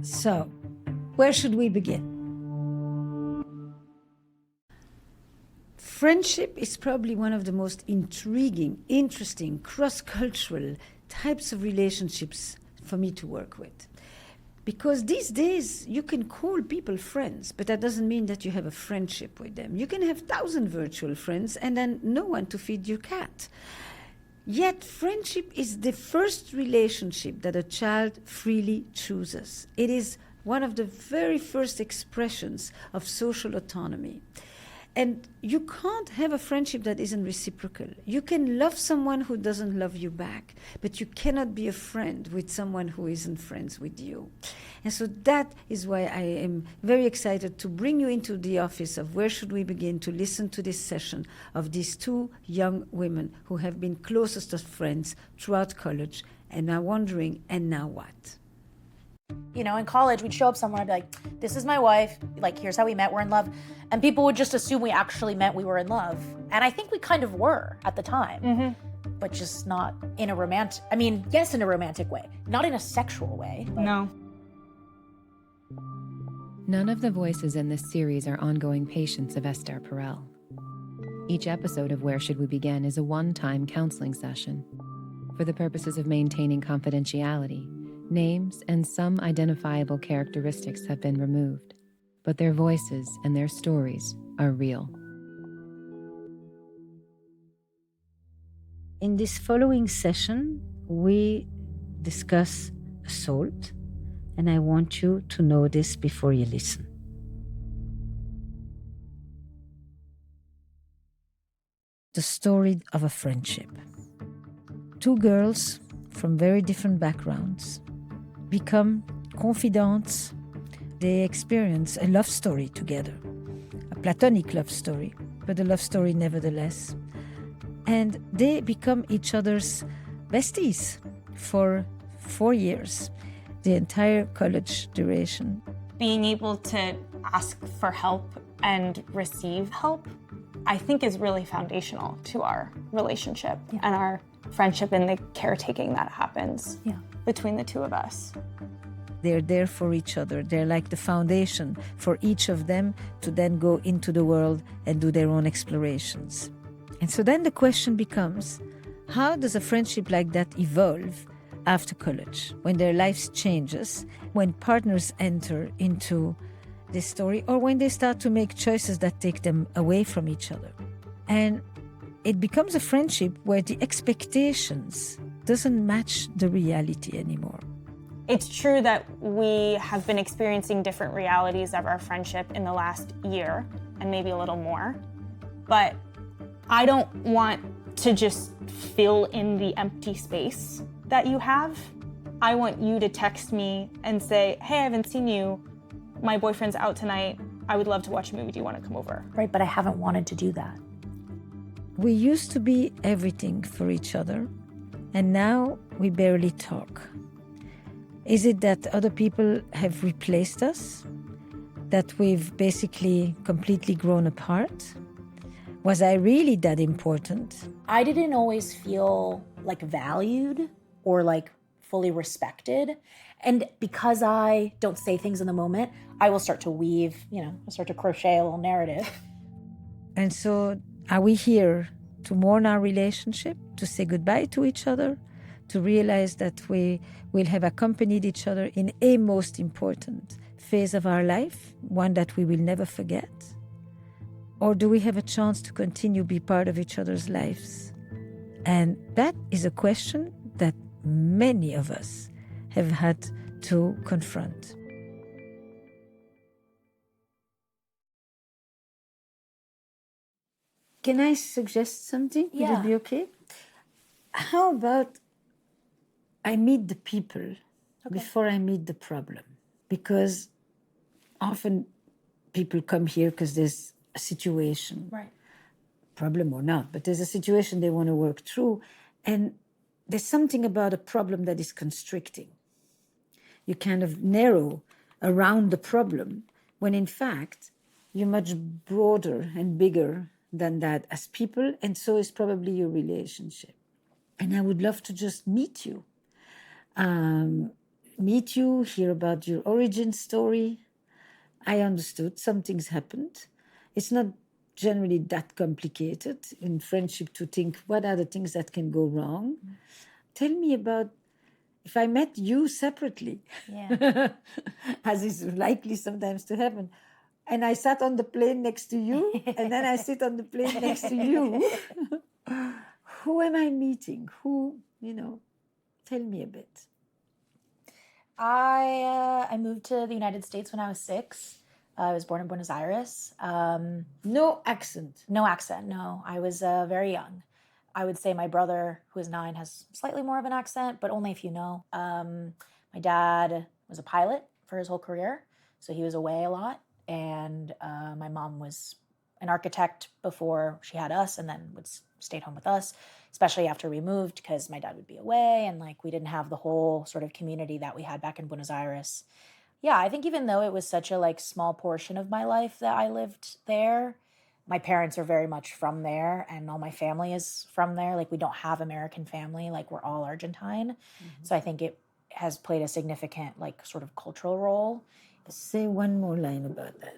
So, where should we begin? Friendship is probably one of the most intriguing, interesting, cross-cultural types of relationships for me to work with. Because these days, you can call people friends, but that doesn't mean that you have a friendship with them. You can have 1,000 virtual friends and then no one to feed your cat. Yet friendship is the first relationship that a child freely chooses. It is one of the very first expressions of social autonomy. And you can't have a friendship that isn't reciprocal. You can love someone who doesn't love you back, but you cannot be a friend with someone who isn't friends with you. And so that is why I am very excited to bring you into the office of Where Should We Begin, to listen to this session of these two young women who have been closest of friends throughout college and are wondering, and now what? You know, in college, we'd show up somewhere and be like, this is my wife, like, here's how we met, we're in love. And people would just assume we actually meant we were in love. And I think we kind of were at the time, but just not in a romantic, I mean, yes, in a romantic way, not in a sexual way. But... No. None of the voices in this series are ongoing patients of Esther Perel. Each episode of Where Should We Begin is a one-time counseling session. For the purposes of maintaining confidentiality, names and some identifiable characteristics have been removed, but their voices and their stories are real. In this following session, we discuss assault, and I want you to know this before you listen. The story of a friendship. Two girls from very different backgrounds become confidants. They experience a love story together, a platonic love story, but a love story nevertheless. And they become each other's besties for 4 years, the entire college duration. Being able to ask for help and receive help, I think, is really foundational to our relationship and our friendship and the caretaking that happens between the two of us. They're there for each other. They're like the foundation for each of them to then go into the world and do their own explorations. And so then the question becomes, how does a friendship like that evolve after college, when their lives changes, when partners enter into this story, or when they start to make choices that take them away from each other? And it becomes a friendship where the expectations doesn't match the reality anymore. It's true that we have been experiencing different realities of our friendship in the last year, and maybe a little more. But I don't want to just fill in the empty space that you have. I want you to text me and say, hey, I haven't seen you. My boyfriend's out tonight. I would love to watch a movie. Do you want to come over? Right, but I haven't wanted to do that. We used to be everything for each other, and now we barely talk. Is it that other people have replaced us? That we've basically completely grown apart? Was I really that important? I didn't always feel like valued or like fully respected. And because I don't say things in the moment, I will start to weave, I'll start to crochet a little narrative. And so are we here to mourn our relationship, to say goodbye to each other, to realize that we will have accompanied each other in a most important phase of our life, one that we will never forget? Or do we have a chance to continue to be part of each other's lives? And that is a question that many of us have had to confront. Can I suggest something? Would it be okay? How about I meet the people before I meet the problem? Because often people come here because there's a situation, Right. problem or not, but there's a situation they want to work through, and there's something about a problem that is constricting. You kind of narrow around the problem when in fact you're much broader and bigger than that as people, and so is probably your relationship. And I would love to just meet you. meet you, hear about your origin story. I understood some things happened. It's not generally that complicated in friendship to think what are the things that can go wrong. Tell me about if I met you separately, Yeah. as is likely sometimes to happen, and I sat on the plane next to you, and then I sit on the plane next to you, who am I meeting? Who, tell me a bit. I moved to the United States when I was 6. I was born in Buenos Aires. No accent. No accent, no. I was very young. I would say my brother, who is 9, has slightly more of an accent, but only if you know. My dad was a pilot for his whole career, so he was away a lot. And my mom was an architect before she had us, and then stayed home with us, especially after we moved, because my dad would be away, and like we didn't have the whole sort of community that we had back in Buenos Aires. Yeah, I think even though it was such a like small portion of my life that I lived there, my parents are very much from there, and all my family is from there. Like we don't have American family, like we're all Argentine. So I think it has played a significant like sort of cultural role. Say one more line about that.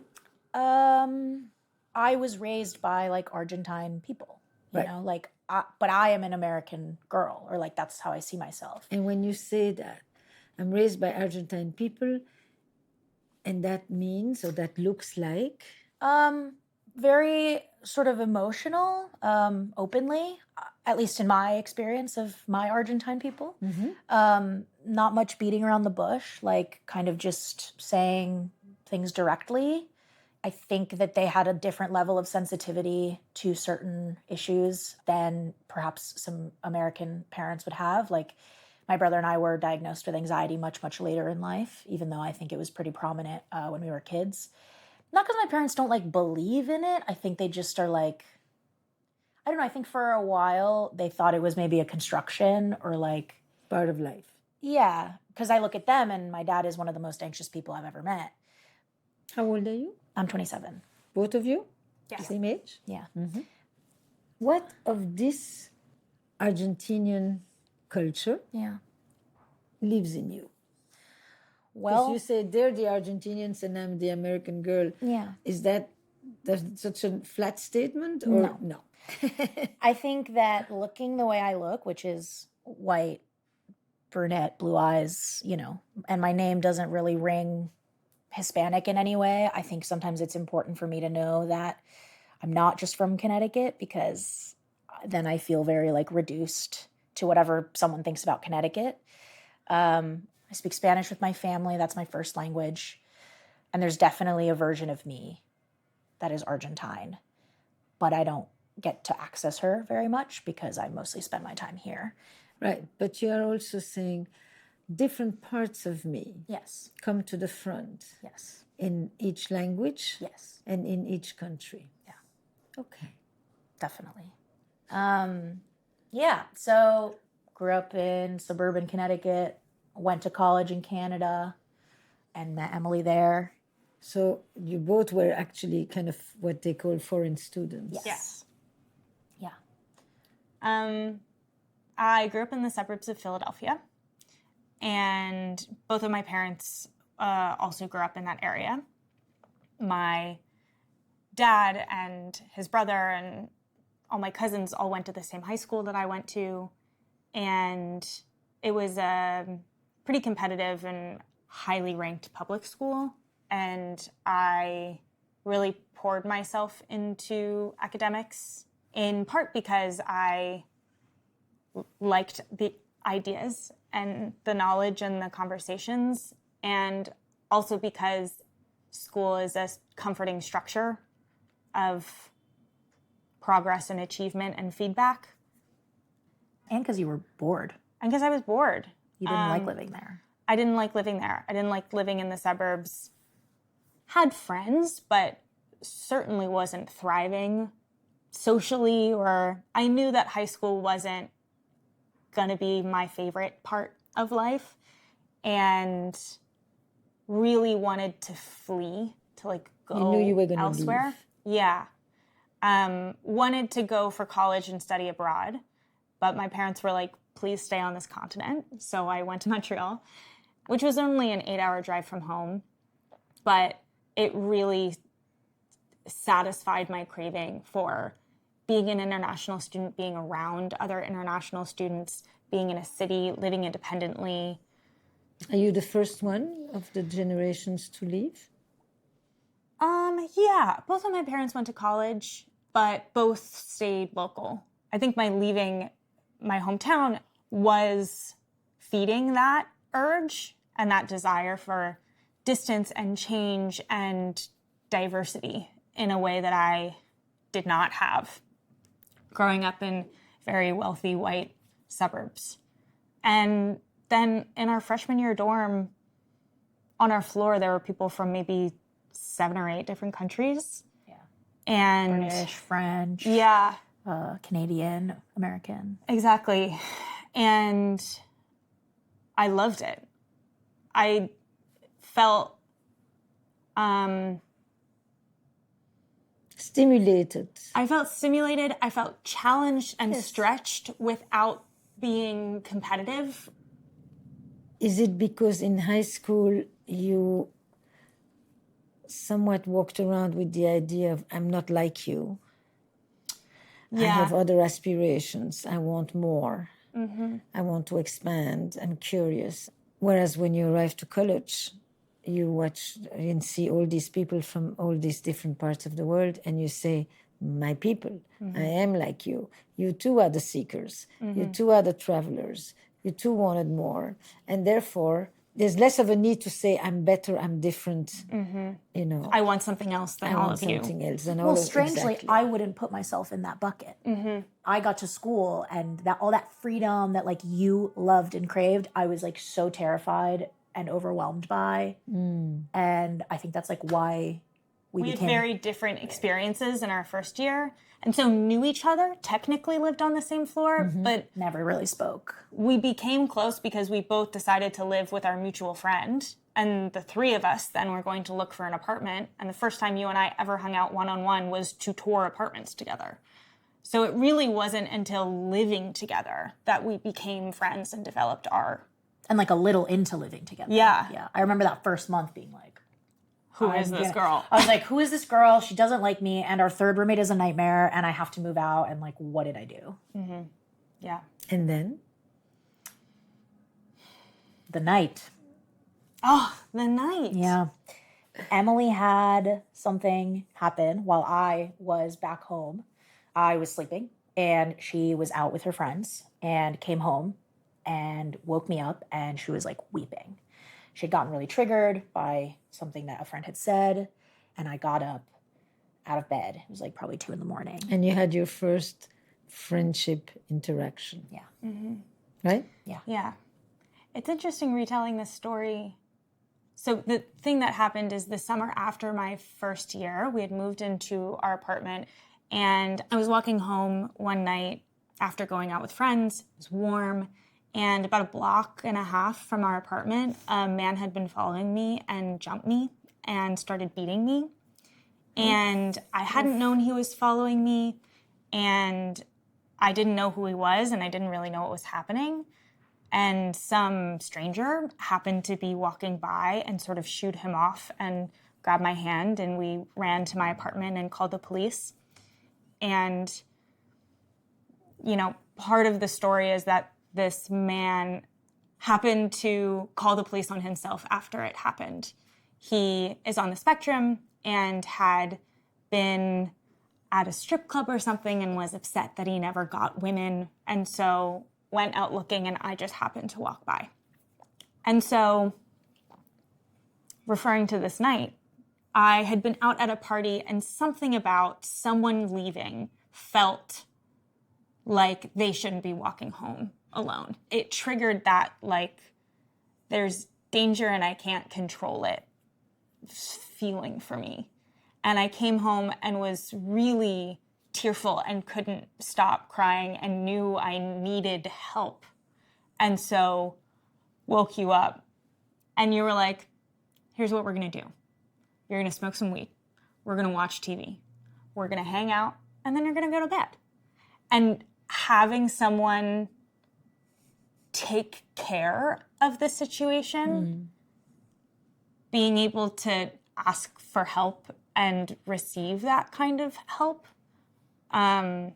I was raised by like Argentine people, you Right. know, like, but I am an American girl, or like that's how I see myself. And when you say that, I'm raised by Argentine people, and that means, or that looks like, Very sort of emotional, openly, at least in my experience of my Argentine people. Not much beating around the bush, like kind of just saying things directly. I think that they had a different level of sensitivity to certain issues than perhaps some American parents would have. Like my brother and I were diagnosed with anxiety much, much later in life, even though I think it was pretty prominent when we were kids. Not because my parents don't like believe in it. I think they just are like, I don't know. I think for a while they thought it was maybe a construction or like, part of life. yeah, because I look at them and my dad is one of the most anxious people I've ever met. How old are you? I'm 27. Both of you? Yes. Same age? Yeah. What of this Argentinian culture Yeah. lives in you? Because Well, you say they're the Argentinians and I'm the American girl. yeah. Is that such a flat statement? Or no? I think that looking the way I look, which is white, brunette, blue eyes, you know, and my name doesn't really ring Hispanic in any way, I think sometimes it's important for me to know that I'm not just from Connecticut, because then I feel very like reduced to whatever someone thinks about Connecticut. I speak Spanish with my family. That's my first language. And there's definitely a version of me that is Argentine, but I don't get to access her very much because I mostly spend my time here. Right. But you are also saying different parts of me Yes. come to the front Yes. in each language Yes. and in each country. Yeah. Okay. Definitely. Yeah. So grew up in suburban Connecticut, went to college in Canada, and met Emily there. So you both were actually kind of what they call foreign students. Yes. Yeah. I grew up in the suburbs of Philadelphia, and both of my parents also grew up in that area. My dad and his brother and all my cousins all went to the same high school that I went to, and it was a pretty competitive and highly ranked public school, and I really poured myself into academics, in part because I liked the ideas and the knowledge and the conversations, and also because school is a comforting structure of progress and achievement and feedback. And because you were bored. And because I was bored. You didn't like living there. I didn't like living there. I didn't like living in the suburbs. Had friends, but certainly wasn't thriving socially, or I knew that high school wasn't going to be my favorite part of life, and really wanted to flee, to like go You knew you were gonna elsewhere. leave. Yeah. Wanted to go for college and study abroad, but my parents were like, please stay on this continent. So I went to Montreal which was only an 8-hour drive from home, but it really satisfied my craving for being an international student, being around other international students, being in a city, living independently. Are you the first one of the generations to leave? Yeah, both of my parents went to college, but both stayed local. I think my leaving my hometown was feeding that urge and that desire for distance and change and diversity in a way that I did not have growing up in very wealthy white suburbs. And then in our freshman year dorm, on our floor, there were people from maybe 7 or 8 different countries. Yeah. And British, French, yeah, Canadian, American. exactly. And I loved it. I felt Stimulated. I felt stimulated. I felt challenged and Yes. stretched without being competitive. Is it because in high school you somewhat walked around with the idea of, I'm not like you. I Yeah. have other aspirations. I want more. I want to expand. I'm curious. Whereas when you arrive to college, you watch and see all these people from all these different parts of the world, and you say, my people, I am like you. You too are the seekers. You too are the travelers. You too wanted more. And therefore, there's less of a need to say, I'm better, I'm different. You know, I want something else than I all want of you. something else. And all Well, of, strangely, exactly. I wouldn't put myself in that bucket. I got to school and that all that freedom that like you loved and craved, I was like so terrified and overwhelmed by. And I think that's like why we We had became very different experiences in our first year, and so knew each other, technically lived on the same floor, but never really spoke. we became close because we both decided to live with our mutual friend. And the 3 of us then were going to look for an apartment. And the first time you and I ever hung out one-on-one was to tour apartments together. So it really wasn't until living together that we became friends and developed our... And like a little into living together. Yeah. Yeah. I remember that first month being like, Who is this girl? I was like, who is this girl? She doesn't like me. And our third roommate is a nightmare. And I have to move out. And like, what did I do? Yeah. And then? The night. Oh, the night. Yeah. Emily had something happen while I was back home. I was sleeping and she was out with her friends and came home and woke me up and she was like weeping. She had gotten really triggered by something that a friend had said. And I got up out of bed. It was like probably 2 a.m. And you had your first friendship interaction, Yeah. right? Yeah. It's interesting retelling this story. So the thing that happened is the summer after my first year, we had moved into our apartment and I was walking home one night after going out with friends. It was warm and about 1.5 blocks from our apartment, a man had been following me and jumped me and started beating me. And I hadn't known he was following me and I didn't know who he was and I didn't really know what was happening. And some stranger happened to be walking by and sort of shooed him off and grabbed my hand and we ran to my apartment and called the police. And, you know, part of the story is that this man happened to call the police on himself after it happened. He is on the spectrum and had been at a strip club or something and was upset that he never got women. And so went out looking and I just happened to walk by. And so, referring to this night, I had been out at a party and something about someone leaving felt like they shouldn't be walking home alone. It triggered that, like, there's danger and I can't control it feeling for me. And I came home and was really tearful and couldn't stop crying and knew I needed help. And so woke you up and you were like, here's what we're gonna do. You're gonna smoke some weed. We're gonna watch TV. We're gonna hang out and then you're gonna go to bed. And having someone take care of the situation, being able to ask for help and receive that kind of help, I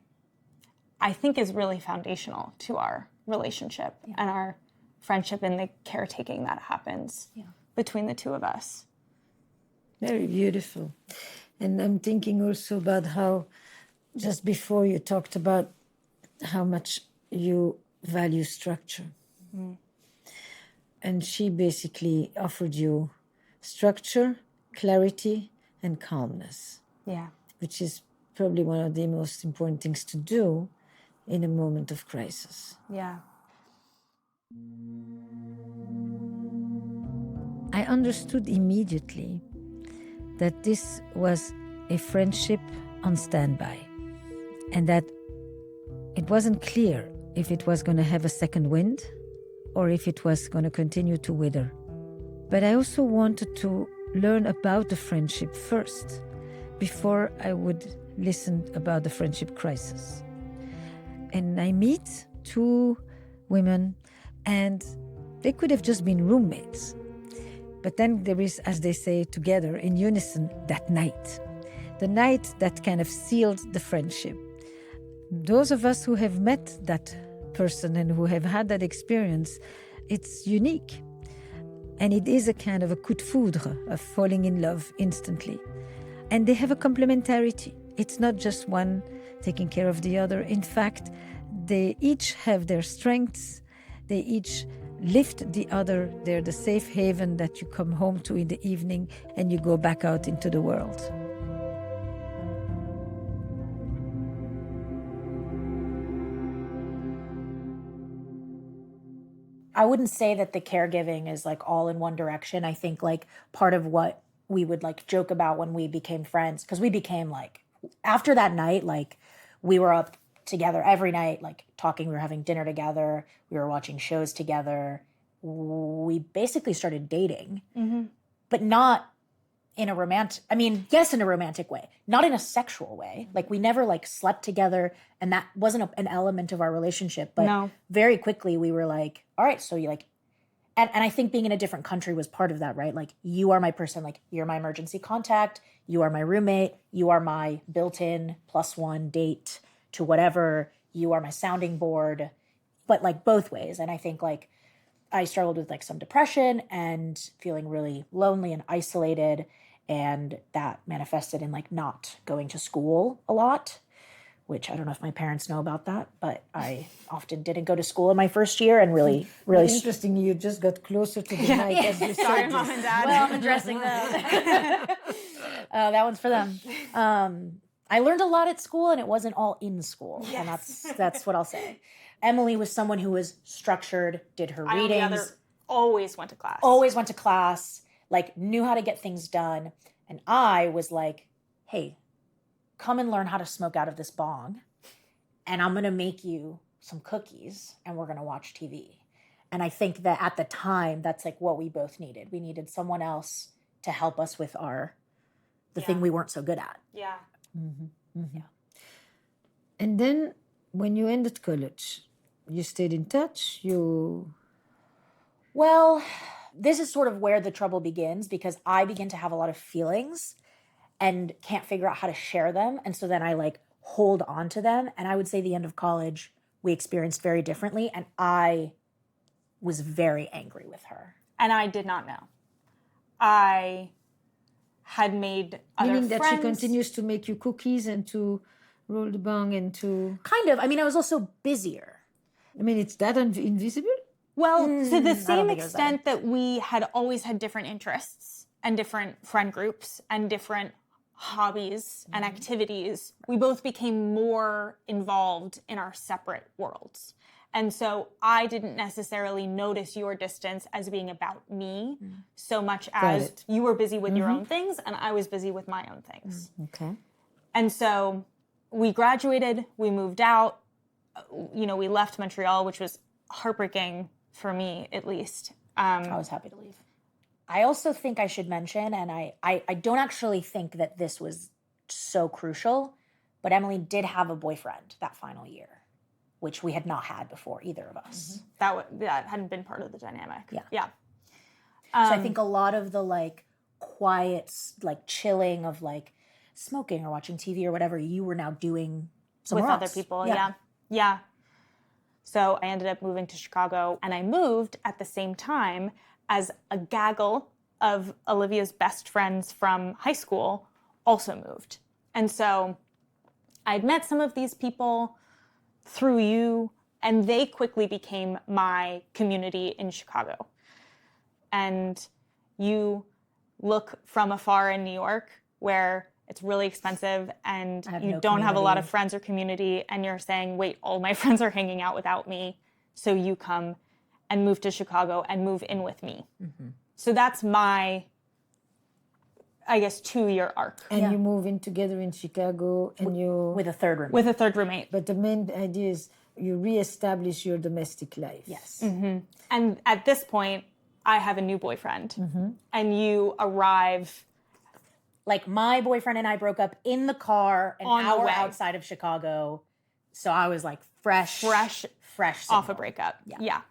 think is really foundational to our relationship and our friendship and the caretaking that happens between the two of us. Very beautiful. And I'm thinking also about how, just before you talked about how much you value structure. And she basically offered you structure, clarity, and calmness. Yeah. Which is probably one of the most important things to do in a moment of crisis. Yeah. I understood immediately that this was a friendship on standby, and that it wasn't clear if it was going to have a second wind or if it was going to continue to wither. But I also wanted to learn about the friendship first before I would listen about the friendship crisis. And I meet two women, and they could have just been roommates. But then there is, as they say, together in unison, that night. The night that kind of sealed the friendship. Those of us who have met that person and who have had that experience, it's unique. And it is a kind of a coup de foudre, of falling in love instantly. And they have a complementarity. It's not just one taking care of the other. In fact, they each have their strengths. They each lift the other. They're the safe haven that you come home to in the evening and you go back out into the world. I wouldn't say that the caregiving is like all in one direction. I think like part of what we would like joke about when we became friends, because we became like, after that night, like we were up together every night, like talking, we were having dinner together, we were watching shows together. We basically started dating, but not in a romantic, I mean, yes, in a romantic way, not in a sexual way. Like we never like slept together, and that wasn't an element of our relationship. But very quickly we were like, all right, so you like, and I think being in a different country was part of that, right? Like you are my person, like you're my emergency contact, you are my roommate, you are my built-in +1 date to whatever, you are my sounding board, but like both ways. And I think like I struggled with like some depression and feeling really lonely and isolated, and that manifested in like not going to school a lot, which I don't know if my parents know about that, but I often didn't go to school in my first year and really Interesting, you just got closer to the mic as you Sorry, said Mom this. and Dad. Well, I'm addressing them. That one's for them. I learned a lot at school, and it wasn't all in school, and that's what I'll say. Emily was someone who was structured, did her readings. Always went to class. Always went to class, like knew how to get things done. And I was like, hey, come and learn how to smoke out of this bong, and I'm going to make you some cookies, and we're going to watch TV. And I think that at the time, that's like what we both needed. We needed someone else to help us with the thing we weren't so good at. Yeah. Yeah. And then when you ended college, you stayed in touch, Well, this is sort of where the trouble begins, because I begin to have a lot of feelings and can't figure out how to share them. And so then I like hold on to them. And I would say the end of college, we experienced very differently. And I was very angry with her. And I did not know. I had made other meaning that friends. she continues to make you cookies and to roll the bong and to... Kind of. I mean, I was also busier. I mean, it's that invisible? Well, to the same think it was extent that we had always had different interests and different friend groups and different hobbies and activities, we both became more involved in our separate worlds. And so I didn't necessarily notice your distance as being about me so much as you were busy with your own things and I was busy with my own things. Okay. And so we graduated, we moved out, we left Montreal, which was heartbreaking for me, at least. I was happy to leave. I also think I should mention, and I don't actually think that this was so crucial, but Emily did have a boyfriend that final year, which we had not had before, either of us. That hadn't been part of the dynamic. Yeah. So I think a lot of the like quiet, like chilling of like smoking or watching TV or whatever, you were now doing with somewhere other else. people. Yeah. So I ended up moving to Chicago, and I moved at the same time as a gaggle of Olivia's best friends from high school also moved. And so I'd met some of these people through you, and they quickly became my community in Chicago. And you look from afar in New York, where it's really expensive and you don't have a lot of friends or community, and you're saying, wait, all my friends are hanging out without me, so you come and move to Chicago and move in with me. So that's my, I guess, 2-year arc. And you move in together in Chicago, and you With a third roommate. With a third roommate. But the main idea is you reestablish your domestic life. Yes. And at this point, I have a new boyfriend. And you arrive. Like my boyfriend and I broke up in the car an On the hour way. outside of Chicago. So I was like fresh Off single. a breakup. Yeah.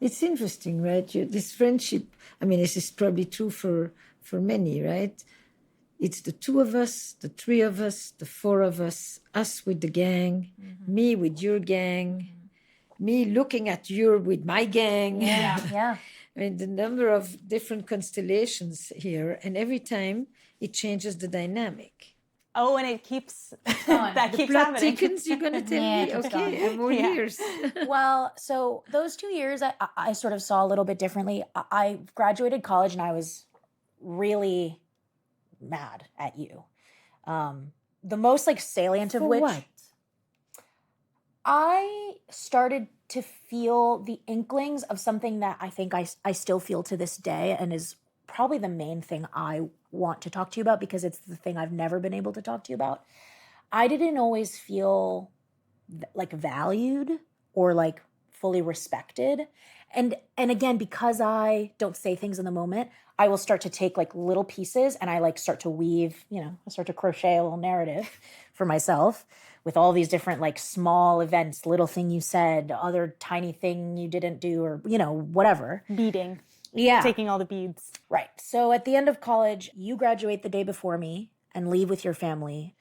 It's interesting, right? This friendship, I mean, this is probably true for many, right? It's the two of us, the three of us, the four of us with the gang, me with your gang, me looking at you with my gang. Yeah. I mean, the number of different constellations here, and every time it changes the dynamic. Oh, and it keeps, that keeps Plot happening. thickens, you're going to tell Yeah, me, it keeps okay, going. and more years. Well, so those 2 years I sort of saw a little bit differently. I graduated college and I was really mad at you. The most like salient of For which what? I started to feel the inklings of something that I think I still feel to this day, and is probably the main thing I want to talk to you about, because it's the thing I've never been able to talk to you about. I didn't always feel like valued or like fully respected. And again, because I don't say things in the moment, I will start to take like little pieces and I like start to weave, I start to crochet a little narrative for myself with all these different like small events, little thing you said, other tiny thing you didn't do, or, whatever. Beading. Yeah. Taking all the beads. Right. So at the end of college, you graduate the day before me and leave with your family.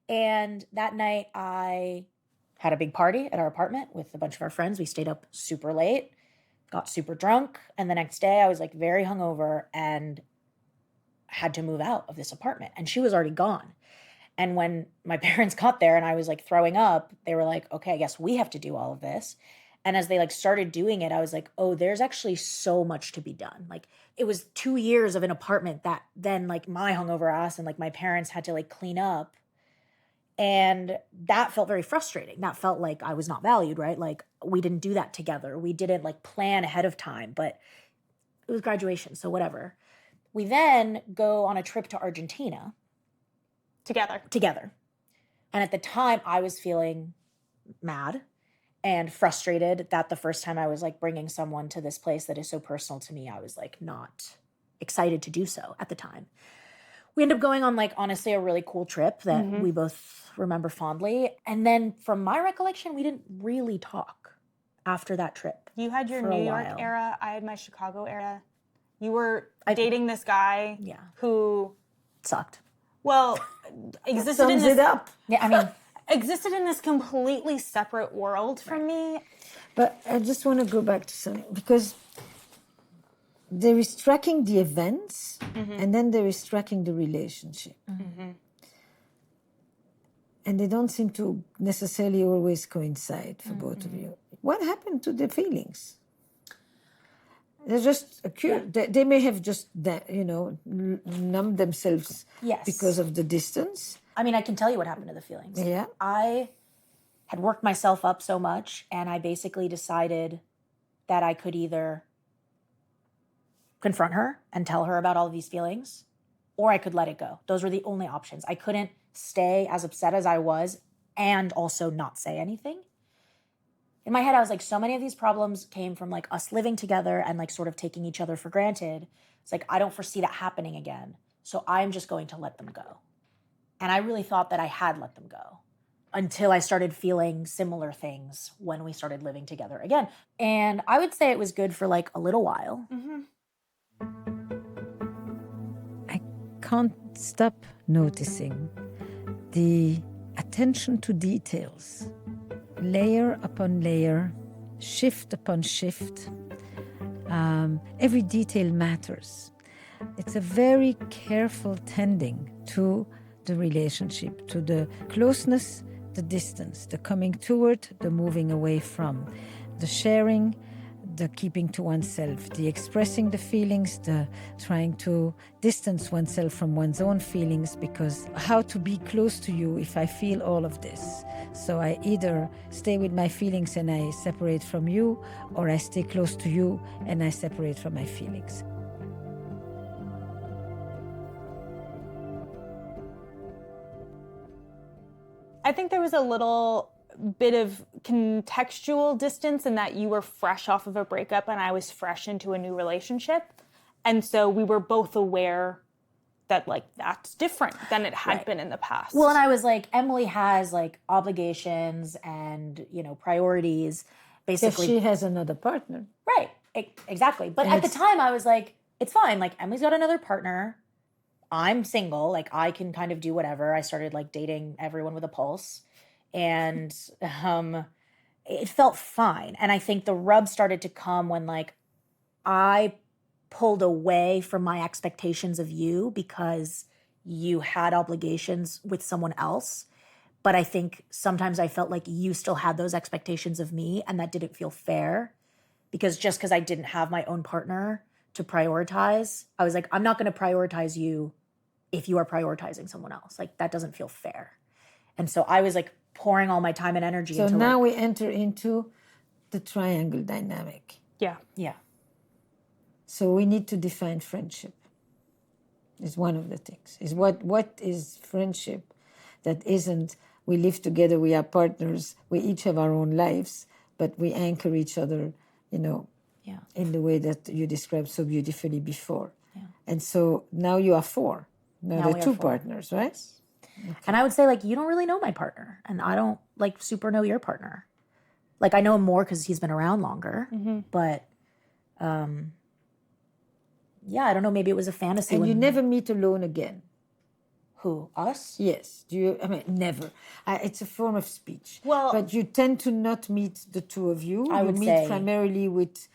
And that night I had a big party at our apartment with a bunch of our friends. We stayed up super late, got super drunk. And the next day I was like very hungover and had to move out of this apartment. And she was already gone. And when my parents got there and I was like throwing up, they were like, okay, I guess we have to do all of this. And as they like started doing it, I was like, oh, there's actually so much to be done. Like it was 2 years of an apartment that then like my hungover ass and like my parents had to like clean up. And that felt very frustrating. That felt like I was not valued, right? Like we didn't do that together. We didn't like plan ahead of time, but it was graduation, so whatever. We then go on a trip to Argentina. Together. And at the time I was feeling mad and frustrated that the first time I was like bringing someone to this place that is so personal to me, I was like not excited to do so at the time. We ended up going on like honestly a really cool trip that we both remember fondly. And then from my recollection, we didn't really talk after that trip. You had your for a New York while. era. I had my Chicago era. You were dating this guy who, It sucked. well, existed in Sums this, it up. Yeah, I mean, existed in this completely separate world from me. But I just want to go back to something, because there is tracking the events and then there is tracking the relationship. And they don't seem to necessarily always coincide for both of you. What happened to the feelings? They just occurred. They may have just, numbed themselves Yes. because of the distance. I mean, I can tell you what happened to the feelings. Yeah. I had worked myself up so much, and I basically decided that I could either confront her and tell her about all of these feelings, or I could let it go. Those were the only options. I couldn't stay as upset as I was and also not say anything. In my head, I was like, so many of these problems came from like us living together and like sort of taking each other for granted. It's like, I don't foresee that happening again. So I'm just going to let them go. And I really thought that I had let them go. until I started feeling similar things when we started living together again. And I would say it was good for like a little while. I can't stop noticing the attention to details, layer upon layer, shift upon shift. Every detail matters. It's a very careful tending to the relationship, to the closeness, the distance, the coming toward, the moving away from, the sharing, the keeping to oneself, the expressing the feelings, the trying to distance oneself from one's own feelings, because how to be close to you if I feel all of this? So I either stay with my feelings and I separate from you, or I stay close to you and I separate from my feelings. I think there was a little bit of contextual distance in that you were fresh off of a breakup and I was fresh into a new relationship. And so we were both aware that like that's different than it had been in the past. Well, and I was like, Emily has like obligations and, you know, priorities, basically. If she has another partner. Right, exactly. But at the time I was like, it's fine. Like Emily's got another partner. I'm single. Like I can kind of do whatever. I started like dating everyone with a pulse. And it felt fine. And I think the rub started to come when like I pulled away from my expectations of you because you had obligations with someone else. But I think sometimes I felt like you still had those expectations of me, and that didn't feel fair, because just because I didn't have my own partner to prioritize, I was like, I'm not going to prioritize you if you are prioritizing someone else. Like that doesn't feel fair. And so I was like pouring all my time and energy So into now like, we enter into the triangle dynamic. yeah. So we need to define friendship. Is one of the things. Is what is friendship that isn't we live together, we are partners, we each have our own lives, but we anchor each other, you know, in the way that you described so beautifully before. Yeah. And so now you are four. Now there are two partners, right? Okay. And I would say like, you don't really know my partner, and I don't like super know your partner. Like I know him more because he's been around longer, but yeah, I don't know. Maybe it was a fantasy. And you never meet alone again. Who? Us? Yes. Do you? I mean, never. It's a form of speech. Well, but you tend to not meet the two of you. I would meet say primarily with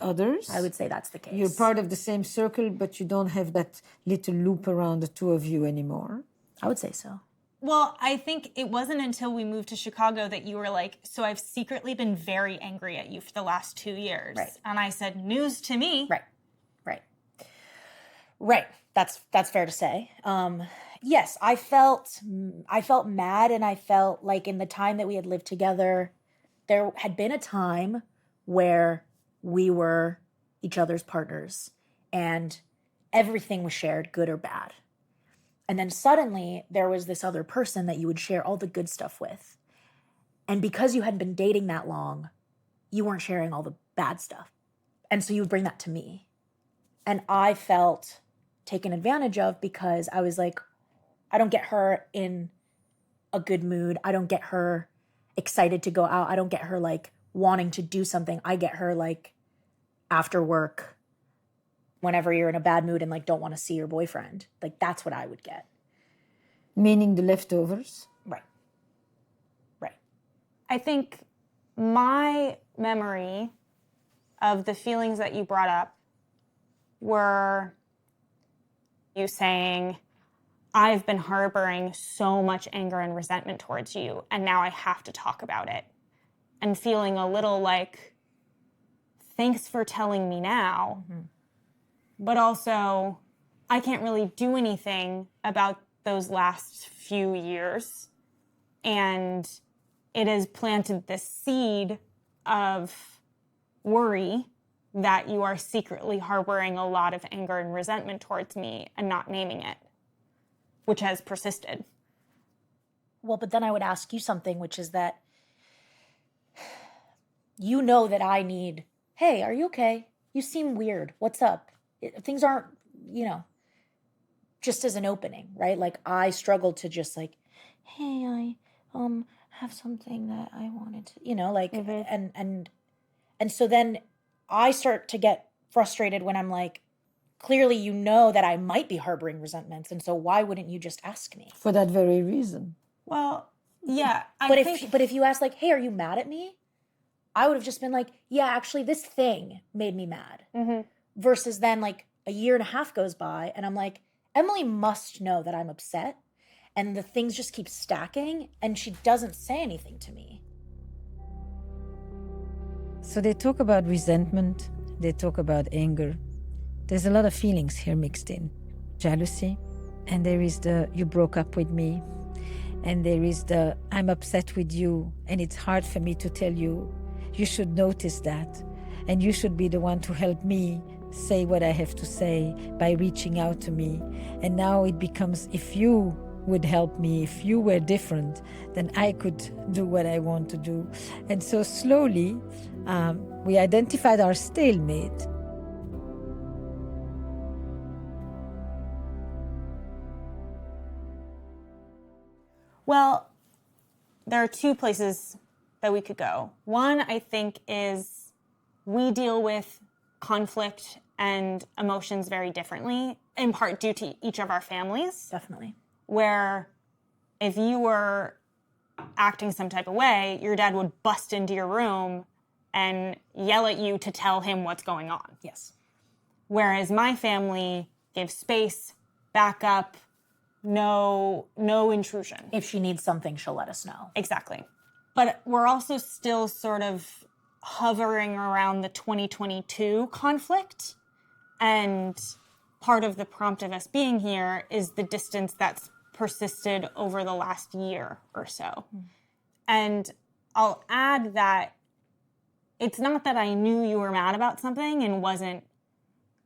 others. I would say that's the case. You're part of the same circle, but you don't have that little loop around the two of you anymore. I would say so. Well, I think it wasn't until we moved to Chicago that you were like, so I've secretly been very angry at you for the last 2 years. Right. And I said, news to me. Right. That's fair to say. Yes, I felt mad, and I felt like in the time that we had lived together, there had been a time where we were each other's partners and everything was shared, good or bad. And then suddenly there was this other person that you would share all the good stuff with. And because you hadn't been dating that long, you weren't sharing all the bad stuff. And so you would bring that to me. And I felt taken advantage of because I was like, I don't get her in a good mood. I don't get her excited to go out. I don't get her like wanting to do something. I get her like after work, whenever you're in a bad mood and like don't want to see your boyfriend. Like that's what I would get. Meaning the leftovers? Right. I think my memory of the feelings that you brought up were you saying, I've been harboring so much anger and resentment towards you, and now I have to talk about it. And feeling a little like, thanks for telling me now, but also I can't really do anything about those last few years. And it has planted this seed of worry that you are secretly harboring a lot of anger and resentment towards me and not naming it, which has persisted. Well, but then I would ask you something, which is that you know that I need, hey, are you okay? You seem weird. What's up? Things aren't, just as an opening, right? Like I struggle to just like, hey, have something that I wanted to, like, and so then I start to get frustrated when I'm like, clearly you know that I might be harboring resentments, and so why wouldn't you just ask me? For that very reason. Well, yeah. But if you asked like, hey, are you mad at me? I would have just been like, yeah, actually this thing made me mad. Versus then like a year and a half goes by and I'm like, Emily must know that I'm upset, and the things just keep stacking and she doesn't say anything to me. So they talk about resentment, they talk about anger. There's a lot of feelings here mixed in. Jealousy, and there is the you broke up with me, and there is the I'm upset with you and it's hard for me to tell you. You should notice that, and you should be the one to help me say what I have to say by reaching out to me. And now it becomes, if you would help me, if you were different, then I could do what I want to do. And so slowly, we identified our stalemate. Well, there are two places that we could go. One, I think, is we deal with conflict and emotions very differently, in part due to each of our families. Definitely. Where if you were acting some type of way, your dad would bust into your room and yell at you to tell him what's going on. Yes. Whereas my family gives space, backup, no intrusion. If she needs something, she'll let us know. Exactly. But we're also still sort of hovering around the 2022 conflict. And part of the prompt of us being here is the distance that's persisted over the last year or so. And I'll add that it's not that I knew you were mad about something and wasn't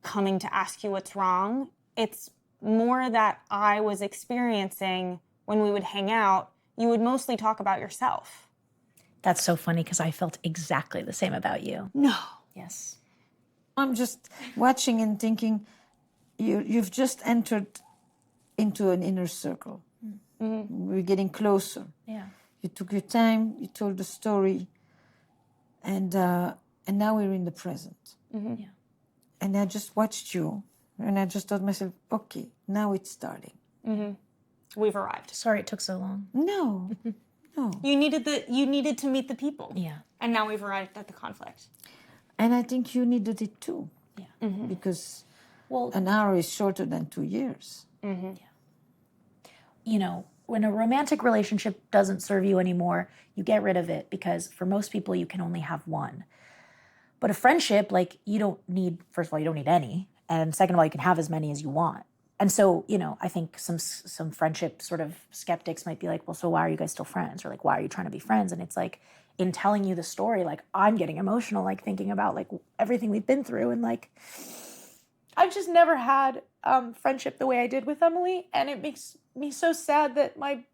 coming to ask you what's wrong. It's more that I was experiencing when we would hang out, you would mostly talk about yourself. That's so funny because I felt exactly the same about you. No. Yes. I'm just watching and thinking, you've just entered into an inner circle. We're getting closer. Yeah. You took your time, you told the story, and now we're in the present. Yeah. And I just watched you, and I just thought to myself, okay, now it's starting. We've arrived. Sorry it took so long. No, no. You needed to meet the people. Yeah. And now we've arrived at the conflict. And I think you needed it too. Yeah. Because Well, an hour is shorter than 2 years. When a romantic relationship doesn't serve you anymore, you get rid of it because for most people, you can only have one. But a friendship, you don't need, first of all, you don't need any. And second of all, you can have as many as you want. And so, I think some friendship sort of skeptics might be like, well, so why are you guys still friends? Or why are you trying to be friends? And it's in telling you the story, I'm getting emotional, thinking about everything we've been through. And I've just never had friendship the way I did with Emily. And it makes me so sad that my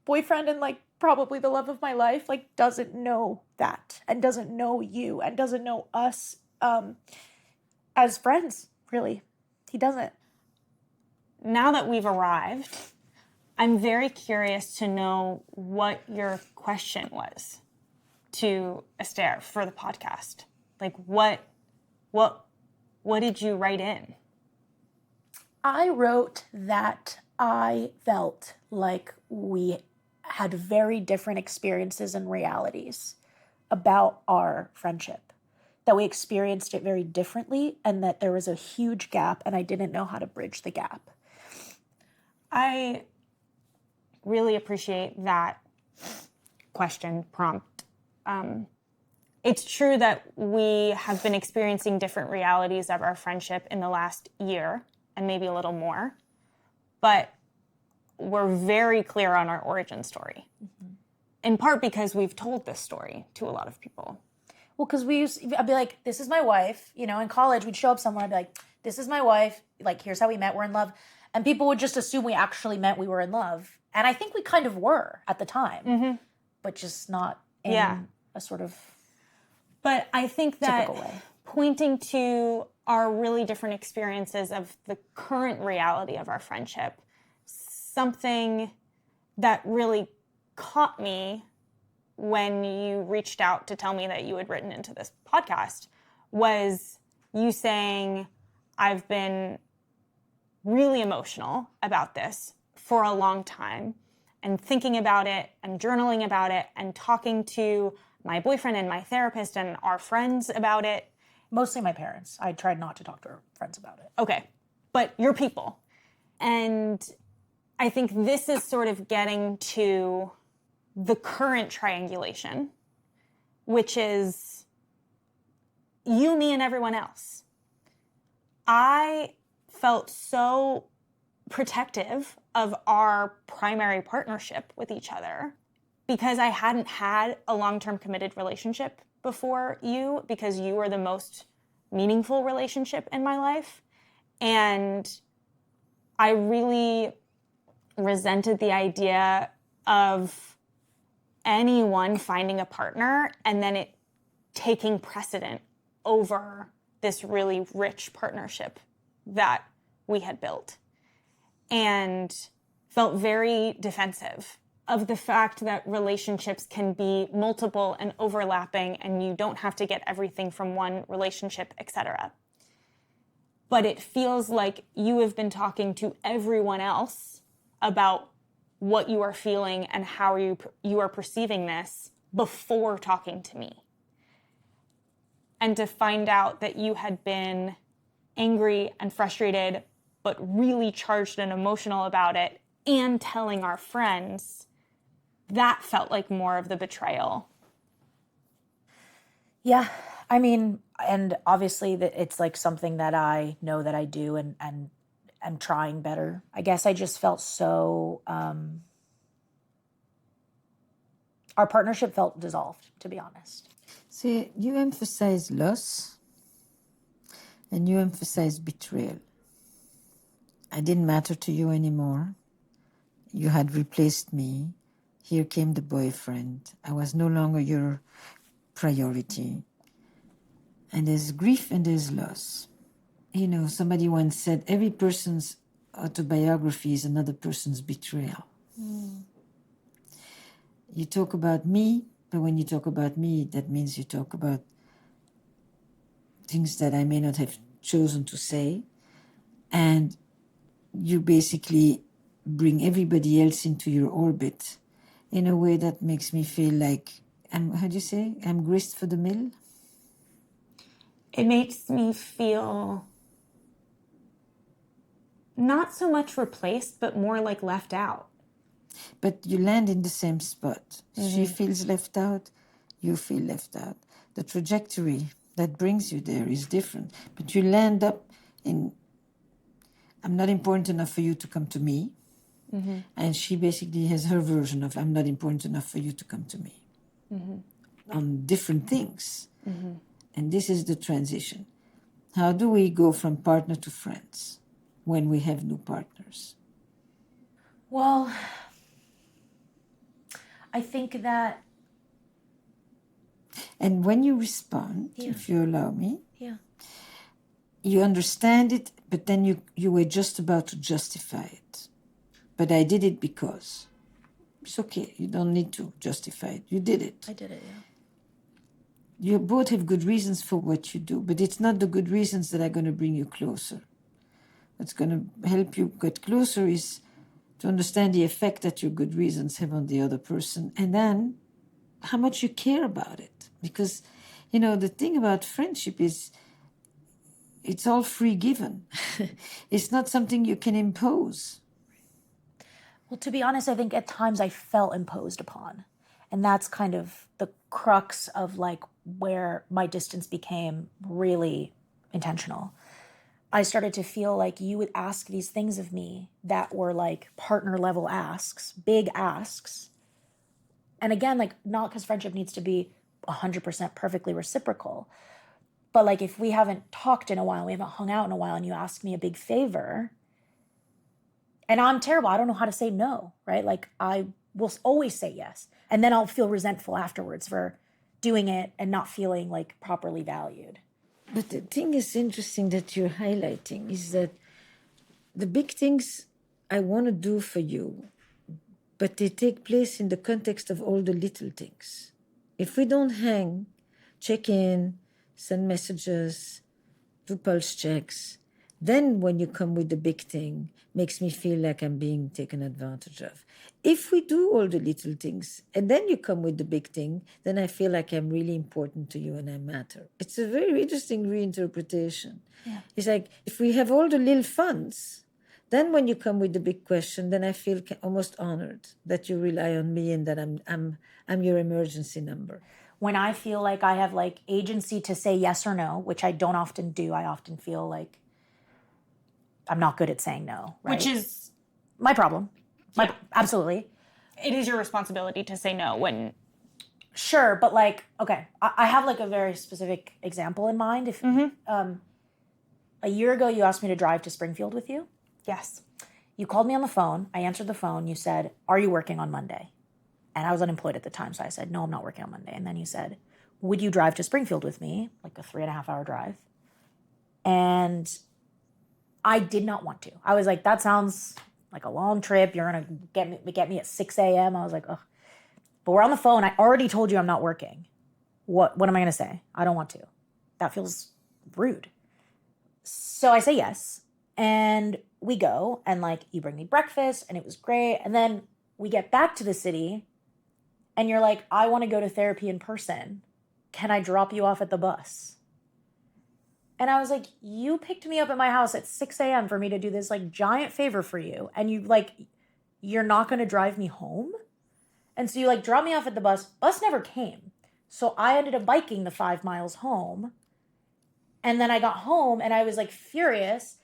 boyfriend and probably the love of my life, doesn't know that and doesn't know you and doesn't know us as friends, really. He doesn't. Now that we've arrived, I'm very curious to know what your question was to Esther for the podcast. What did you write in? I wrote that I felt like we had very different experiences and realities about our friendship, that we experienced it very differently, and that there was a huge gap, and I didn't know how to bridge the gap. I really appreciate that question prompt. It's true that we have been experiencing different realities of our friendship in the last year, and maybe a little more, but we're very clear on our origin story, in part because we've told this story to a lot of people. Well, because I'd be like, this is my wife. In college, we'd show up somewhere, I'd be like, this is my wife. Here's how we met, we're in love. And people would just assume we actually meant we were in love. And I think we kind of were at the time, but just not in a sort of But I think that typical way. Pointing to our really different experiences of the current reality of our friendship, something that really caught me when you reached out to tell me that you had written into this podcast was you saying, I've been really emotional about this for a long time and thinking about it and journaling about it and talking to my boyfriend and my therapist and our friends about it. Mostly my parents. I tried not to talk to our friends about it. Okay, but your people. And I think this is sort of getting to the current triangulation, which is you, me, and everyone else. I felt so protective of our primary partnership with each other because I hadn't had a long-term committed relationship before you, because you were the most meaningful relationship in my life. And I really resented the idea of anyone finding a partner and then it taking precedent over this really rich partnership that we had built, and felt very defensive of the fact that relationships can be multiple and overlapping and you don't have to get everything from one relationship, etc. But it feels like you have been talking to everyone else about what you are feeling and how you are perceiving this before talking to me. And to find out that you had been angry and frustrated, but really charged and emotional about it, and telling our friends, that felt like more of the betrayal. Yeah, I mean, and obviously it's like something that I know that I do and am trying better. I guess I just felt so, our partnership felt dissolved, to be honest. See, you emphasize loss and you emphasize betrayal. I didn't matter to you anymore. You had replaced me. Here came the boyfriend. I was no longer your priority. And there's grief and there's loss. You know, somebody once said, every person's autobiography is another person's betrayal. You talk about me, but when you talk about me, that means you talk about things that I may not have chosen to say. And you basically bring everybody else into your orbit in a way that makes me feel like, I'm grist for the mill? It makes me feel not so much replaced, but more like left out. But you land in the same spot. She feels left out, you feel left out. The trajectory that brings you there is different. But you land up in, I'm not important enough for you to come to me. And she basically has her version of, I'm not important enough for you to come to me. On different things. And this is the transition. How do we go from partner to friends when we have new partners? Well, I think that... And when you respond, if you allow me, Yeah. you understand it, but then you were just about to justify it. But I did it because. It's okay. You don't need to justify it. You did it. I did it, yeah. You both have good reasons for what you do, but it's not the good reasons that are going to bring you closer. What's going to help you get closer is to understand the effect that your good reasons have on the other person, and then how much you care about it. Because, you know, the thing about friendship is it's all free given. It's not something you can impose. Well, to be honest, I think at times I felt imposed upon. And that's kind of the crux of like where my distance became really intentional. I started to feel like you would ask these things of me that were like partner level asks, big asks. And again, like not because friendship needs to be 100% perfectly reciprocal, but like if we haven't talked in a while, we haven't hung out in a while, and you ask me a big favor, and I'm terrible, I don't know how to say no, right? Like I will always say yes. And then I'll feel resentful afterwards for doing it and not feeling like properly valued. But the thing is interesting that you're highlighting is that the big things I want to do for you, but they take place in the context of all the little things. If we don't hang, check in, send messages, do pulse checks, then when you come with the big thing, makes me feel like I'm being taken advantage of. If we do all the little things and then you come with the big thing, then I feel like I'm really important to you and I matter. It's a very interesting reinterpretation. Yeah. It's like if we have all the little funs, then when you come with the big question, then I feel almost honored that you rely on me and that I'm your emergency number. When I feel like I have like agency to say yes or no, which I don't often do, I often feel like I'm not good at saying no. Right? Which is my problem. Absolutely. It is your responsibility to say no when... Sure, but like, okay, I have like a very specific example in mind. If a year ago you asked me to drive to Springfield with you. Yes. You called me on the phone. I answered the phone. You said, "Are you working on Monday?" And I was unemployed at the time, so I said, "No, I'm not working on Monday." And then you said, "Would you drive to Springfield with me?" Like a 3.5-hour drive. And I did not want to. I was like, that sounds like a long trip. You're gonna get me at 6 a.m. I was like, ugh. But we're on the phone. I already told you I'm not working. What am I gonna say? I don't want to. That feels rude. So I say yes. And we go, and like you bring me breakfast, and it was great. And then we get back to the city, and you're like, I want to go to therapy in person. Can I drop you off at the bus? And I was like, you picked me up at my house at 6 a.m. for me to do this like giant favor for you. And you're not going to drive me home? And so you like drop me off at the bus. Bus never came. So I ended up biking the 5 miles home. And then I got home and I was like furious.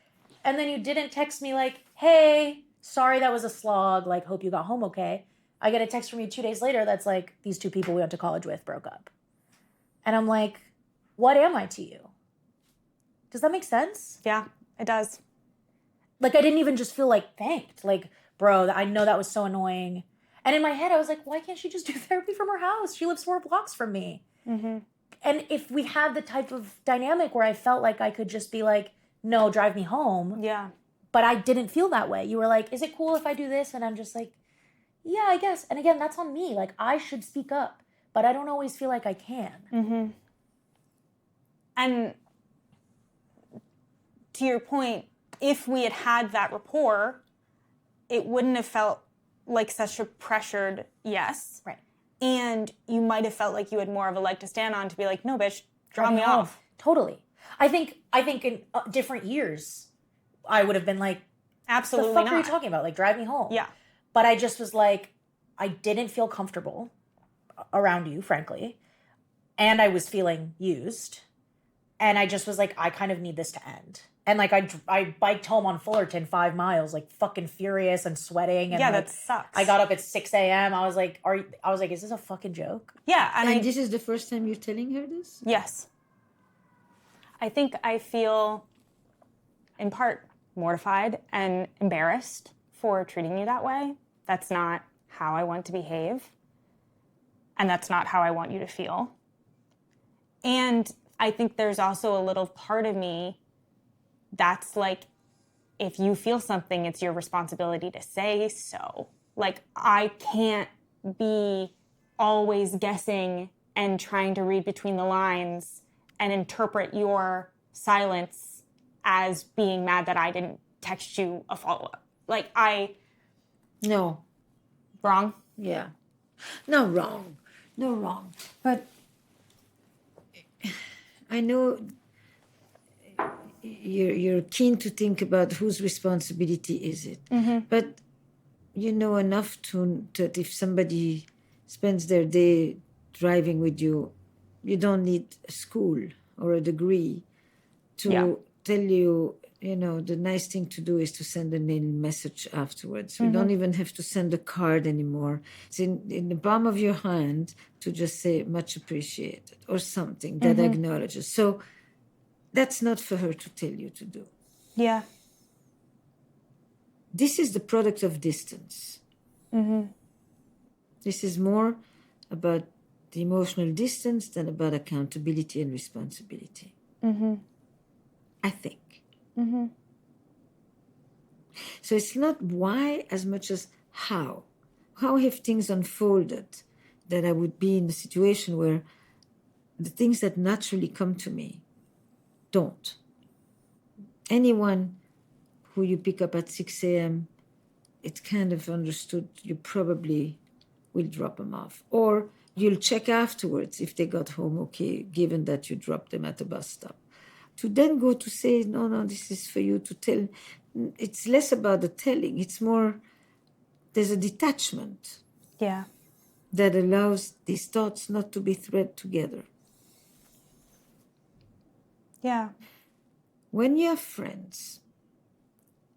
And then you didn't text me like, hey, sorry that was a slog. Like, hope you got home okay. I get a text from you 2 days later that's like, these 2 people we went to college with broke up. And I'm like, what am I to you? Does that make sense? Yeah, it does. Like, I didn't even just feel like thanked. Like, bro, I know that was so annoying. And in my head, I was like, why can't she just do therapy from her house? She lives 4 blocks from me. Mm-hmm. And if we had the type of dynamic where I felt like I could just be like, no, drive me home. Yeah. But I didn't feel that way. You were like, is it cool if I do this? And I'm just like, yeah, I guess. And again, that's on me. Like, I should speak up. But I don't always feel like I can. Mm-hmm. And to your point, if we had had that rapport, it wouldn't have felt like such a pressured yes. Right. And you might have felt like you had more of a leg to stand on to be like, no, bitch, drop me off. Totally. I think in different years, I would have been like, absolutely the fuck not. are you talking about? Like, drive me home. Yeah. But I just was like, I didn't feel comfortable around you, frankly. And I was feeling used. And I just was like, I kind of need this to end. And like, I biked home on Fullerton 5 miles, like fucking furious and sweating. And yeah, like, that sucks. I got up at 6 a.m. I was like, is this a fucking joke? Yeah. And this is the first time you're telling her this? Yes. I think I feel, in part, mortified and embarrassed for treating you that way. That's not how I want to behave. And that's not how I want you to feel. And I think there's also a little part of me that's like, if you feel something, it's your responsibility to say so. Like, I can't be always guessing and trying to read between the lines and interpret your silence as being mad that I didn't text you a follow-up. Like, No. Wrong? Yeah. No wrong. But I know you're keen to think about whose responsibility is it. Mm-hmm. But you know enough that if somebody spends their day driving with you, you don't need a school or a degree to tell you, the nice thing to do is to send a message afterwards. We don't even have to send a card anymore. It's in the palm of your hand to just say much appreciated or something that acknowledges. So that's not for her to tell you to do. Yeah. This is the product of distance. Mm-hmm. This is more about the emotional distance than about accountability and responsibility. Mm-hmm. I think. Mm-hmm. So it's not why as much as how. how have things unfolded that I would be in a situation where the things that naturally come to me don't. Anyone who you pick up at 6 a.m., it's kind of understood you probably will drop them off. Or you'll check afterwards if they got home okay, given that you dropped them at the bus stop. To then go to say, no, this is for you to tell. It's less about the telling. It's more, there's a detachment Yeah. that allows these thoughts not to be thread together. Yeah. When you have friends,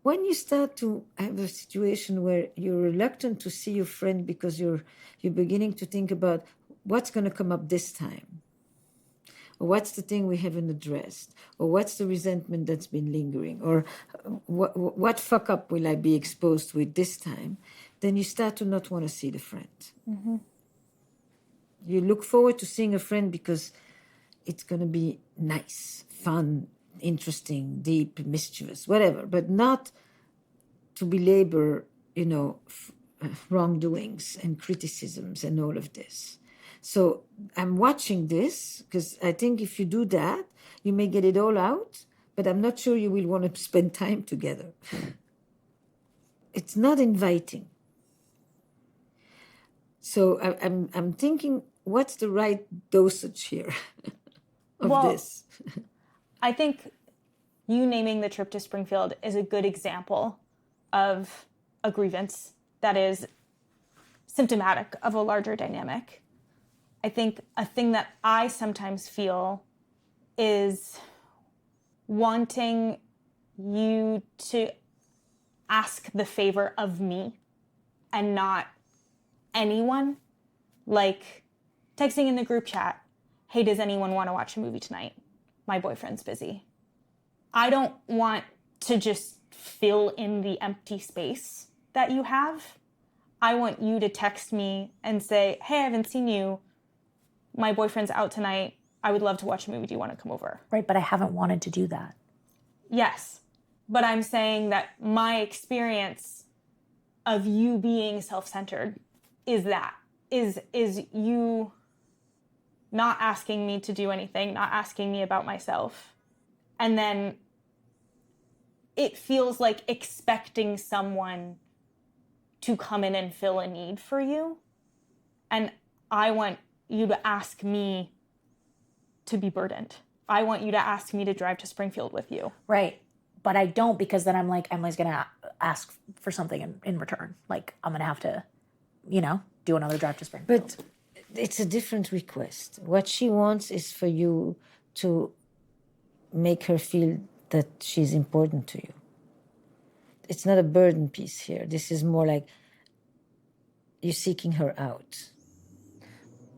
when you start to have a situation where you're reluctant to see your friend because you're beginning to think about what's going to come up this time, or what's the thing we haven't addressed, or what's the resentment that's been lingering, or what fuck up will I be exposed with this time, then you start to not want to see the friend. Mm-hmm. You look forward to seeing a friend because it's going to be nice, fun, interesting, deep, mischievous, whatever, but not to belabor, wrongdoings and criticisms and all of this. So I'm watching this because I think if you do that, you may get it all out, but I'm not sure you will want to spend time together. It's not inviting. So I'm thinking, what's the right dosage here of this? I think you naming the trip to Springfield is a good example of a grievance that is symptomatic of a larger dynamic. I think a thing that I sometimes feel is wanting you to ask the favor of me and not anyone. Like texting in the group chat, hey, does anyone want to watch a movie tonight? My boyfriend's busy. I don't want to just fill in the empty space that you have. I want you to text me and say, hey, I haven't seen you. My boyfriend's out tonight. I would love to watch a movie. Do you want to come over? Right, but I haven't wanted to do that. Yes, but I'm saying that my experience of you being self-centered is you not asking me to do anything, not asking me about myself. And then it feels like expecting someone to come in and fill a need for you. And I want you to ask me to be burdened. I want you to ask me to drive to Springfield with you. Right. But I don't, because then I'm like, Emily's going to ask for something in return. Like, I'm going to have to, do another drive to Springfield. But it's a different request. What she wants is for you to make her feel that she's important to you. It's not a burden piece here. This is more like you're seeking her out.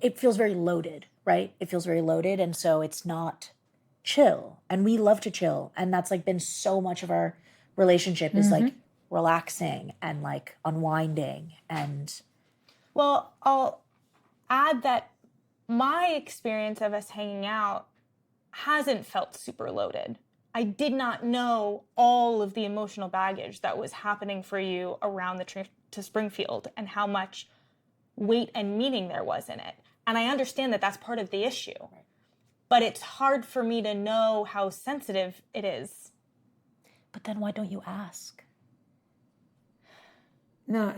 It feels very loaded, right? It feels very loaded. And so it's not chill. And we love to chill. And that's like been so much of our relationship is like relaxing and like unwinding. And well, I'll add that my experience of us hanging out hasn't felt super loaded. I did not know all of the emotional baggage that was happening for you around the trip to Springfield and how much weight and meaning there was in it. And I understand that that's part of the issue. Right. But it's hard for me to know how sensitive it is. But then why don't you ask? No,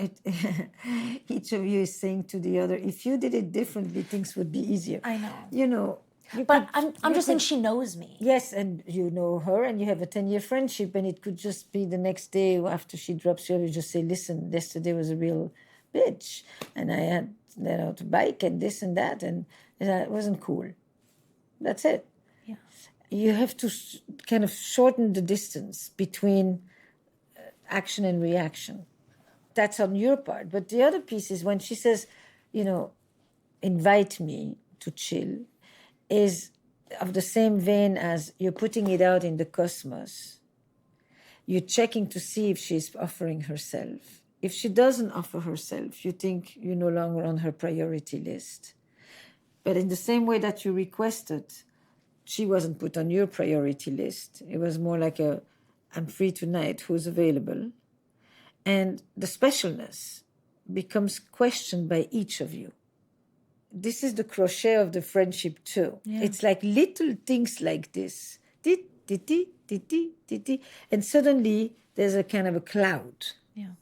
each of you is saying to the other, if you did it differently, things would be easier. I know. But I'm just saying she knows me. Yes, and you know her, and you have a 10-year friendship, and it could just be the next day after she drops you, you just say, listen, yesterday was a real bitch, and I had to bike and this and that, and it wasn't cool. That's it. Yeah. You have to kind of shorten the distance between action and reaction. That's on your part. But the other piece is when she says, invite me to chill, is of the same vein as you're putting it out in the cosmos. You're checking to see if she's offering herself. If she doesn't offer herself, you think you're no longer on her priority list. But in the same way that you requested, she wasn't put on your priority list. It was more like I'm free tonight, who's available? And the specialness becomes questioned by each of you. This is the crochet of the friendship too. Yeah. It's like little things like this. And suddenly there's a kind of a cloud. Yeah.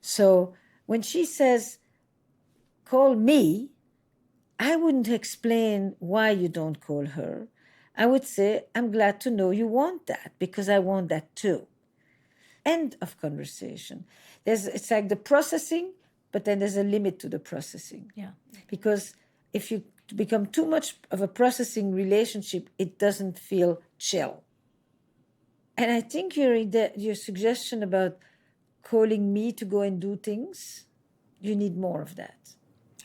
So when she says, call me, I wouldn't explain why you don't call her. I would say, I'm glad to know you want that because I want that too. End of conversation. It's like the processing, but then there's a limit to the processing. Yeah. Because if you become too much of a processing relationship, it doesn't feel chill. And I think your suggestion about calling me to go and do things, you need more of that.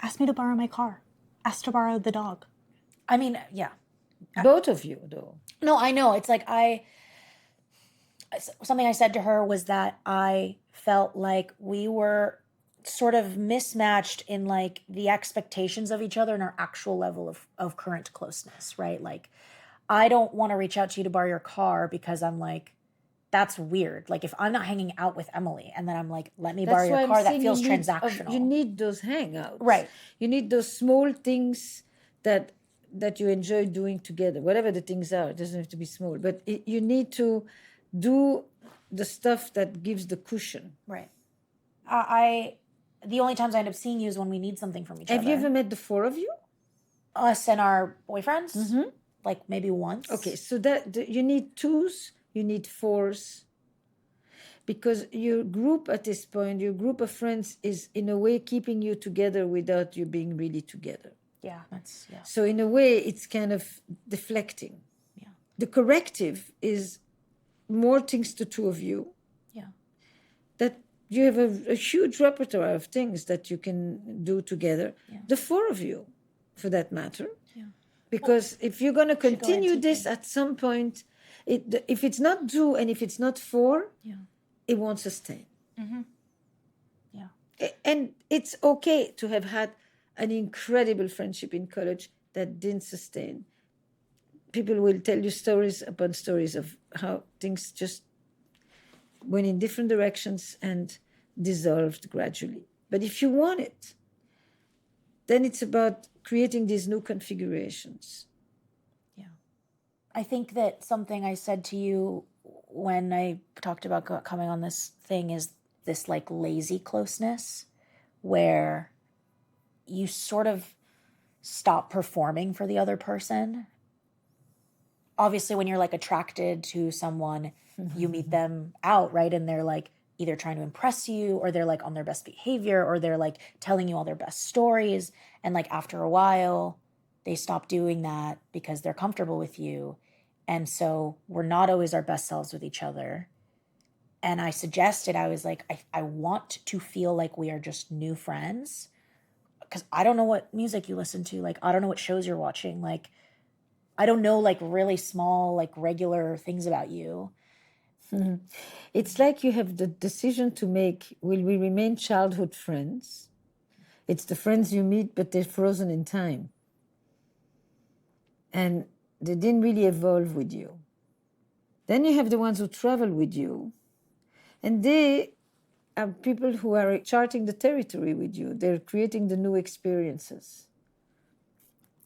Ask me to borrow my car. Ask to borrow the dog. I mean, yeah. Both of you, though. No, I know. It's like something I said to her was that I felt like we were sort of mismatched in like the expectations of each other and our actual level of current closeness, right? Like, I don't want to reach out to you to borrow your car because I'm like, that's weird. Like, if I'm not hanging out with Emily and then I'm like, let me borrow your car, that feels transactional. You need those hangouts. Right. You need those small things that you enjoy doing together, whatever the things are. It doesn't have to be small. But you need to do the stuff that gives the cushion. Right. The only times I end up seeing you is when we need something from each other. Have you ever met the four of you? Us and our boyfriends? Like maybe once. Okay, so you need twos, you need fours. Because your group at this point, your group of friends is in a way keeping you together without you being really together. Yeah. So in a way, it's kind of deflecting. Yeah. The corrective is more things to two of you. Yeah. That you have a huge repertoire of things that you can do together. Yeah. The four of you, for that matter. Yeah. Because if you're going to continue this at some point, if it's not two and if it's not four, it won't sustain. Mm-hmm. Yeah. And it's okay to have had an incredible friendship in college that didn't sustain. People will tell you stories upon stories of how things just went in different directions and dissolved gradually. But if you want it, then it's about creating these new configurations. Yeah. I think that something I said to you when I talked about coming on this thing is this like lazy closeness where you sort of stop performing for the other person. Obviously, when you're like attracted to someone, you meet them out, right? And they're like either trying to impress you or they're like on their best behavior or they're like telling you all their best stories. And like after a while, they stop doing that because they're comfortable with you. And so we're not always our best selves with each other. And I suggested, I was like, I want to feel like we are just new friends because I don't know what music you listen to. Like, I don't know what shows you're watching. Like, I don't know like really small, like regular things about you. Mm-hmm. It's like you have the decision to make, will we remain childhood friends? It's the friends you meet, but they're frozen in time. And they didn't really evolve with you. Then you have the ones who travel with you. And they are people who are charting the territory with you. They're creating the new experiences.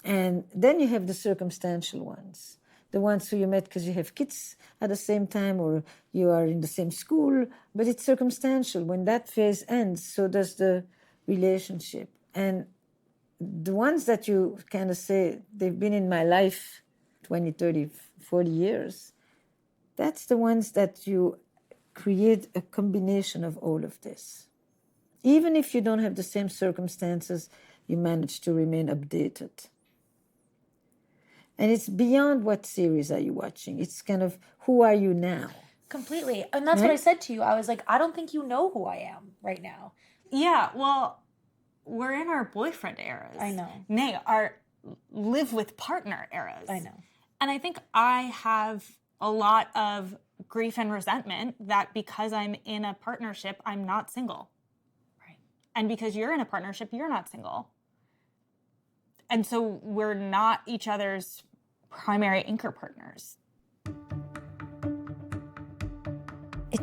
And then you have the circumstantial ones. The ones who you met because you have kids at the same time or you are in the same school. But it's circumstantial. When that phase ends, so does the relationship. And the ones that you kind of say, they've been in my life 20, 30, 40 years, that's the ones that you create a combination of all of this. Even if you don't have the same circumstances, you manage to remain updated. And it's beyond what series are you watching. It's kind of, who are you now? Completely. And that's what I said to you. I was like, I don't think you know who I am right now. Yeah, well, we're in our boyfriend eras. I know. Nay, our live with partner eras. I know. And I think I have a lot of grief and resentment that because I'm in a partnership, I'm not single. Right. And because you're in a partnership, you're not single. And so we're not each other's primary anchor partners.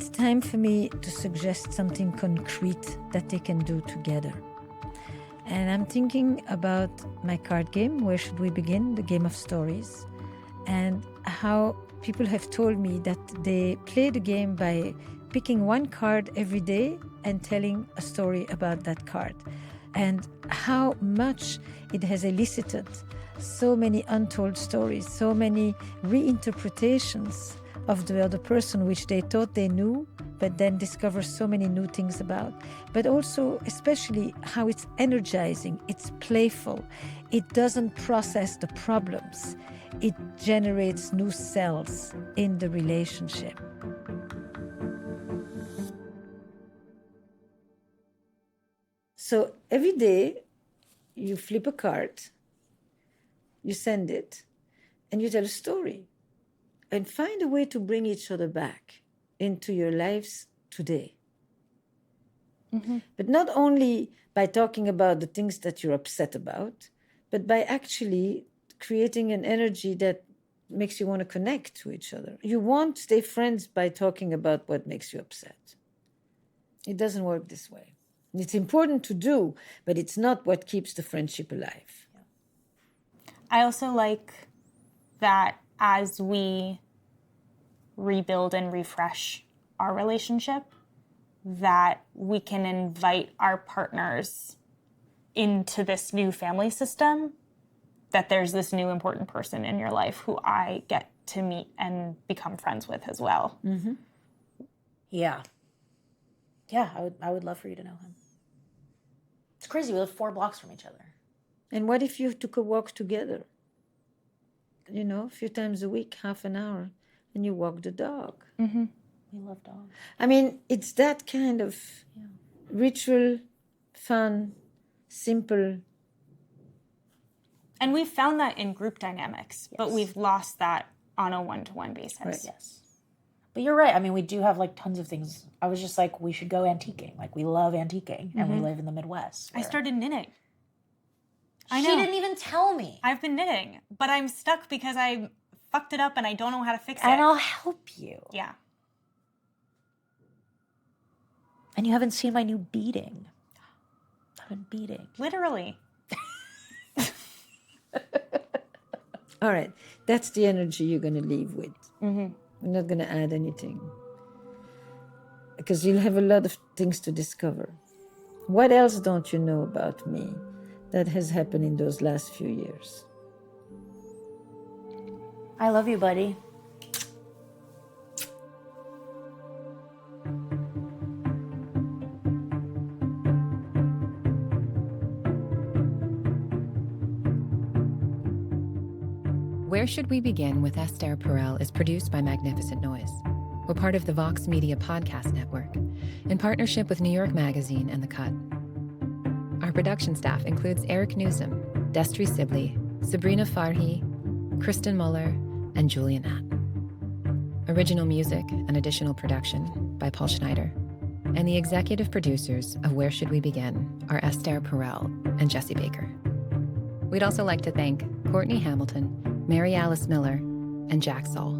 it's time for me to suggest something concrete that they can do together. And I'm thinking about my card game, Where Should We Begin? The Game of Stories, and how people have told me that they play the game by picking one card every day and telling a story about that card, and how much it has elicited so many untold stories, so many reinterpretations of the other person, which they thought they knew, but then discover so many new things about. But also, especially, how it's energizing, it's playful, it doesn't process the problems, it generates new cells in the relationship. So every day, you flip a card, you send it, and you tell a story. And find a way to bring each other back into your lives today. Mm-hmm. But not only by talking about the things that you're upset about, but by actually creating an energy that makes you want to connect to each other. You won't stay friends by talking about what makes you upset. It doesn't work this way. It's important to do, but it's not what keeps the friendship alive. I also like that as we rebuild and refresh our relationship, that we can invite our partners into this new family system, that there's this new important person in your life who I get to meet and become friends with as well. Mm-hmm. Yeah. Yeah, I would love for you to know him. It's crazy, we live 4 blocks from each other. And what if you took a walk together? You know, a few times a week, half an hour, and you walk the dog. Mm-hmm. We love dogs. I mean, it's that kind of ritual, fun, simple. And we've found that in group dynamics, but we've lost that on a one-to-one basis. Right. Yes. But you're right. I mean, we do have like tons of things. I was just like, we should go antiquing. Like, we love antiquing, and we live in the Midwest. I started knitting. I She know. didn't even tell me. I've been knitting, but I'm stuck because I fucked it up and I don't know how to fix it. And I'll help you. Yeah. And you haven't seen my new beading. I've been beading. Literally. All right, that's the energy you're going to leave with. Mm-hmm. We're not going to add anything. Because you'll have a lot of things to discover. What else don't you know about me that has happened in those last few years? I love you, buddy. Where Should We Begin with Esther Perel is produced by Magnificent Noise. We're part of the Vox Media Podcast Network, in partnership with New York Magazine and The Cut. Our production staff includes Eric Newsom, Destry Sibley, Sabrina Farhi, Kristen Muller, and Julian Att. Original music and additional production by Paul Schneider. And the executive producers of Where Should We Begin are Esther Perel and Jesse Baker. We'd also like to thank Courtney Hamilton, Mary Alice Miller, and Jack Saul.